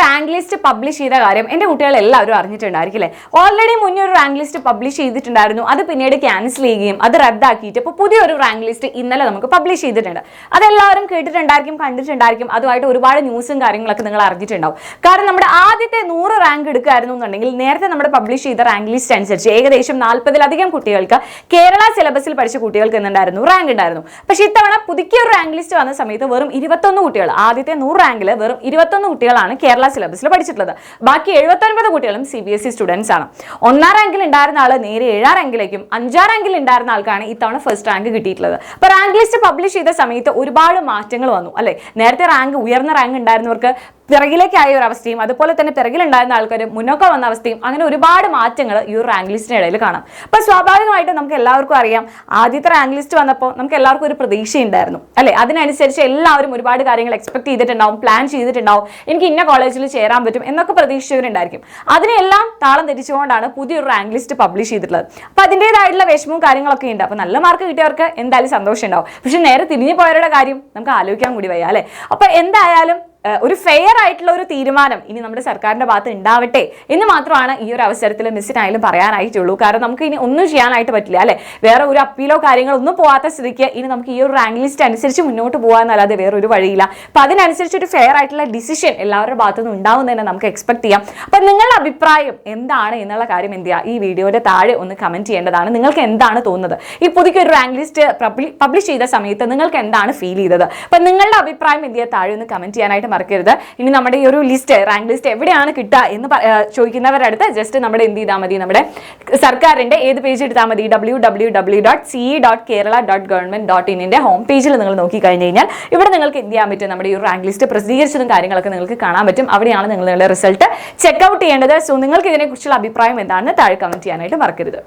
Rank list publish ചെയ്ത കാര്യം എൻ്റെ കുട്ടികൾ എല്ലാവരും അറിഞ്ഞിട്ടുണ്ടായിരിക്കില്ലേ? ഓൾറെഡി മുന്നേ ഒരു റാങ്ക് ലിസ്റ്റ് പബ്ലിഷ് ചെയ്തിട്ടുണ്ടായിരുന്നു. അത് പിന്നീട് ക്യാൻസൽ ചെയ്യുകയും അത് റദ്ദാക്കിയിട്ട് ഇപ്പോൾ പുതിയൊരു റാങ്ക് ലിസ്റ്റ് ഇന്നലെ നമുക്ക് പബ്ലിഷ് ചെയ്തിട്ടുണ്ട്. അതെല്ലാവരും കേട്ടിട്ടുണ്ടായിരിക്കും, കണ്ടിട്ടുണ്ടായിരിക്കും. അതുമായിട്ട് ഒരുപാട് ന്യൂസും കാര്യങ്ങളൊക്കെ നിങ്ങൾ അറിഞ്ഞിട്ടുണ്ടാവും. കാരണം നമ്മുടെ ആദ്യത്തെ 100 റാങ്ക് എടുക്കുകയായിരുന്നു എന്നുണ്ടെങ്കിൽ നേരത്തെ നമ്മുടെ പബ്ലിഷ് ചെയ്ത റാങ്ക് ലിസ്റ്റ് അനുസരിച്ച് ഏകദേശം 40-ലധികം കുട്ടികൾക്ക് കേരള സിലബസിൽ പഠിച്ച കുട്ടികൾക്ക് എന്നുണ്ടായിരുന്നു റാങ്ക് ഉണ്ടായിരുന്നു. പക്ഷേ ഇത്തവണ പുതുക്കിയ ഒരു റാങ്ക് ലിസ്റ്റ് വന്ന സമയത്ത് വെറും 21 കുട്ടികൾ, ആദ്യത്തെ 100 റാങ്കിൽ വെറും 21 കുട്ടികളാണ് കേരള സിലബസിൽ പഠിച്ചിട്ടുള്ളത്. ബാക്കി 79 കുട്ടികളും CBSE സ്റ്റുഡൻസ് ആണ്. 1-ാം റാങ്കിൽ ഉണ്ടായിരുന്ന ആൾ നേരെ 7-ാം റാങ്കിലേക്കും 5-ാം റാങ്കിൽ ഉണ്ടായിരുന്ന ആൾക്കാണ് ഇത്തവണ ഫസ്റ്റ് റാങ്ക് കിട്ടിയിട്ടുള്ളത്. അപ്പോൾ റാങ്ക് ലിസ്റ്റ് പബ്ലിഷ് ചെയ്ത സമയത്ത് ഒരുപാട് മാറ്റങ്ങൾ വന്നു അല്ലേ? നേരത്തെ ഉയർന്ന റാങ്ക് ഉണ്ടായിരുന്നവർക്ക് പിറകിലേക്കായ ഒരു അവസ്ഥയും അതുപോലെ തന്നെ പിറകിലുണ്ടായിരുന്ന ആൾക്കാർ മുന്നോക്കം വന്ന അവസ്ഥയും അങ്ങനെ ഒരുപാട് മാറ്റങ്ങൾ ഈ ഒരു റാങ്ക് ലിസ്റ്റിന് ഇടയിൽ കാണാം. അപ്പോൾ സ്വാഭാവികമായിട്ടും നമുക്ക് എല്ലാവർക്കും അറിയാം, ആദ്യത്തെ റാങ്ക് ലിസ്റ്റ് വന്നപ്പോൾ നമുക്ക് എല്ലാവർക്കും ഒരു പ്രതീക്ഷയുണ്ടായിരുന്നു അല്ലേ? അതിനനുസരിച്ച് എല്ലാവരും ഒരുപാട് കാര്യങ്ങൾ എക്സ്പെക്ട് ചെയ്തിട്ടുണ്ടാവും, പ്ലാൻ ചെയ്തിട്ടുണ്ടാവും. എനിക്ക് ഇന്ന കോളേജിൽ ചേരാൻ പറ്റും എന്നൊക്കെ പ്രതീക്ഷിച്ചവരുണ്ടായിരിക്കും. അതിനെല്ലാം താളം തെറ്റിച്ചുകൊണ്ടാണ് പുതിയൊരു റാങ്ക് ലിസ്റ്റ് പബ്ലിഷ് ചെയ്തിട്ടുള്ളത്. അപ്പോൾ അതിൻ്റെതായിട്ടുള്ള വിഷമവും കാര്യങ്ങളൊക്കെ ഉണ്ട്. അപ്പോൾ നല്ല മാർക്ക് കിട്ടിയവർക്ക് എന്തായാലും സന്തോഷം ഉണ്ടാവും. പക്ഷെ നേരെ തിരിഞ്ഞു പോയവരുടെ കാര്യം നമുക്ക് ആലോചിക്കാൻ കൂടി വയ്യ അല്ലേ? അപ്പോൾ എന്തായാലും ഒരു ഫെയർ ആയിട്ടുള്ള ഒരു തീരുമാനം ഇനി നമ്മുടെ സർക്കാരിന്റെ ഭാഗത്ത് ഉണ്ടാവട്ടെ എന്ന് മാത്രമാണ് ഈ ഒരു അവസരത്തിൽ മിസ്സിനായാലും പറയാനായിട്ടുള്ളൂ. കാരണം നമുക്ക് ഇനി ഒന്നും ചെയ്യാനായിട്ട് പറ്റില്ല അല്ലെ? വേറെ ഒരു അപ്പീലോ കാര്യങ്ങളോ ഒന്നും പോകാത്ത സ്ഥിതിക്ക് ഇനി നമുക്ക് ഈ ഒരു റാങ്ക് ലിസ്റ്റ് അനുസരിച്ച് മുന്നോട്ട് പോകാന്നല്ലാതെ വേറൊരു വഴിയില്ല. അപ്പൊ അതിനനുസരിച്ച് ഒരു ഫെയർ ആയിട്ടുള്ള ഡിസിഷൻ എല്ലാവരുടെ ഭാഗത്തുനിന്ന് ഉണ്ടാവുന്നതന്നെ നമുക്ക് എക്സ്പെക്ട് ചെയ്യാം. അപ്പൊ നിങ്ങളുടെ അഭിപ്രായം എന്താണ് എന്നുള്ള കാര്യം എന്ത് ചെയ്യുക, ഈ വീഡിയോയുടെ താഴെ ഒന്ന് കമന്റ് ചെയ്യേണ്ടതാണ്. നിങ്ങൾക്ക് എന്താണ് തോന്നുന്നത്? ഈ പുതിയൊരു റാങ്ക് ലിസ്റ്റ് പബ്ലിഷ് ചെയ്ത സമയത്ത് നിങ്ങൾക്ക് എന്താണ് ഫീൽ ചെയ്തത്? അപ്പൊ നിങ്ങളുടെ അഭിപ്രായം എന്ത് ചെയ്യുക, താഴെ ഒന്ന് കമന്റ് ചെയ്യാനായിട്ട് മറക്കരുത്. ഇനി നമ്മുടെ ഈ ഒരു ലിസ്റ്റ്, റാങ്ക് ലിസ്റ്റ് എവിടെയാണ് കിട്ടുക എന്ന് ചോദിക്കുന്നവരുടെ അടുത്ത് ജസ്റ്റ് നമ്മുടെ എന്ത് ചെയ്താൽ മതി, നമ്മുടെ സർക്കാരിന്റെ ഏത് പേജ് എടുത്താൽ മതി, www.ce.kerala.government.in ഹോം പേജിൽ നിങ്ങൾ നോക്കി കഴിഞ്ഞ് കഴിഞ്ഞാൽ ഇവിടെ നിങ്ങൾക്ക് എന്ത് ചെയ്യാൻ പറ്റും, നമ്മുടെ ഈ റാങ്ക് ലിസ്റ്റ് പ്രസിദ്ധീകരിച്ചതും കാര്യങ്ങളൊക്കെ നിങ്ങൾക്ക് കാണാൻ പറ്റും. അവിടെയാണ് നിങ്ങളുടെ റിസൾട്ട് ചെക്ക്ഔട്ട് ചെയ്യേണ്ടത്. സോ നിങ്ങൾക്ക് ഇതിനെക്കുറിച്ചുള്ള അഭിപ്രായം എന്താണെന്ന് താഴെ കമന്റ് ചെയ്യാനായിട്ട് മറക്കരുത്.